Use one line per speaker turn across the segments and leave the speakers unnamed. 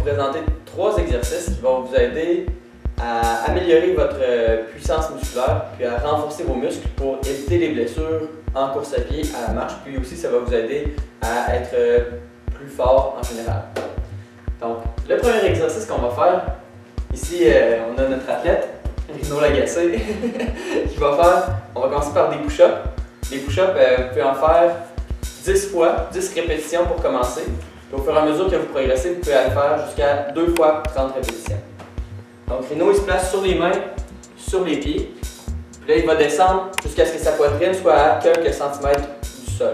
présenter 3 exercices qui vont vous aider à améliorer votre puissance musculaire puis à renforcer vos muscles pour éviter les blessures en course à pied, à la marche, puis aussi ça va vous aider à être plus fort en général. Donc, le premier exercice qu'on va faire, ici on a notre athlète, Rino Lagacé, qui va faire, on va commencer par des push-ups. Les push-ups, vous pouvez en faire 10 fois, 10 répétitions pour commencer. Puis au fur et à mesure que vous progressez, vous pouvez aller faire jusqu'à 2 fois 30 répétitions. Donc Rino, il se place sur les mains, sur les pieds. Puis là, il va descendre jusqu'à ce que sa poitrine soit à quelques centimètres du sol.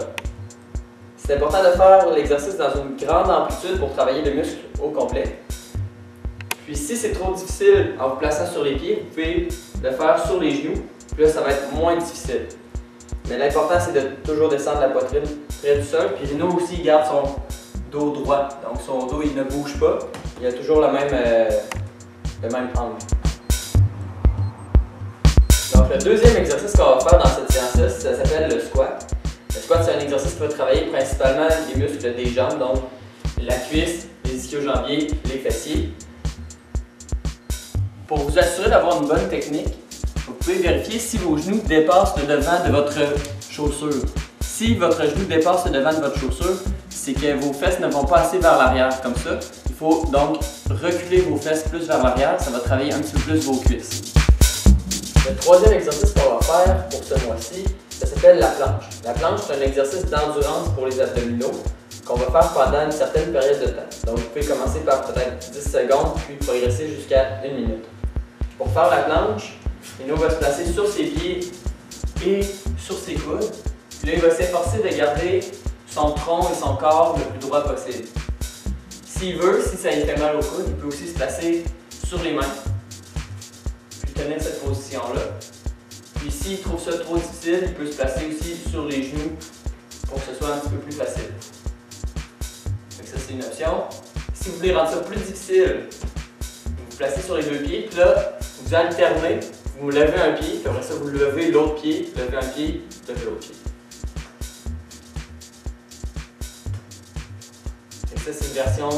C'est important de faire l'exercice dans une grande amplitude pour travailler le muscle au complet. Puis si c'est trop difficile en vous plaçant sur les pieds, vous pouvez le faire sur les genoux. Puis là, ça va être moins difficile. Mais l'important, c'est de toujours descendre la poitrine près du sol. Puis Rino aussi, il garde son dos droit. Donc son dos, il ne bouge pas. Il a toujours le même angle. Donc le deuxième exercice qu'on va faire dans cette séance-là, ça s'appelle le squat. Le squat, c'est un exercice qui va travailler principalement les muscles des jambes, donc la cuisse, les ischio-jambiers, les fessiers. Pour vous assurer d'avoir une bonne technique, vous pouvez vérifier si vos genoux dépassent le devant de votre chaussure. Si votre genou dépasse le devant de votre chaussure, c'est que vos fesses ne vont pas assez vers l'arrière comme ça. Il faut donc reculer vos fesses plus vers l'arrière, ça va travailler un petit peu plus vos cuisses. Le troisième exercice qu'on va faire pour ce mois-ci, ça s'appelle la planche. La planche, c'est un exercice d'endurance pour les abdominaux qu'on va faire pendant une certaine période de temps. Donc vous pouvez commencer par peut-être 10 secondes, puis progresser jusqu'à 1 minute. Pour faire la planche, Rino va se placer sur ses pieds et sur ses coudes. Puis là, il va s'efforcer de garder son tronc et son corps le plus droit possible. S'il veut, si ça lui fait mal au coude, il peut aussi se placer sur les mains, puis tenir cette position-là. Puis s'il trouve ça trop difficile, il peut se placer aussi sur les genoux pour que ce soit un petit peu plus facile. Donc ça, c'est une option. Si vous voulez rendre ça plus difficile, vous vous placez sur les 2 pieds, puis là, vous alternez, vous levez un pied, puis après ça, vous levez l'autre pied, levez un pied, levez l'autre pied. Et ça, c'est une version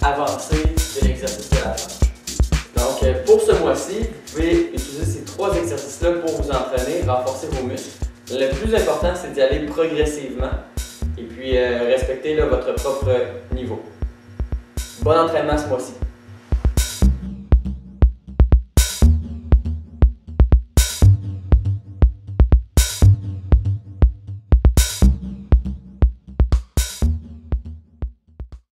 avancée de l'exercice de la planche. Donc, pour ce mois-ci, vous pouvez utiliser ces 3 exercices-là pour vous entraîner, renforcer vos muscles. Le plus important, c'est d'y aller progressivement et puis respecter votre propre niveau. Bon entraînement ce mois-ci.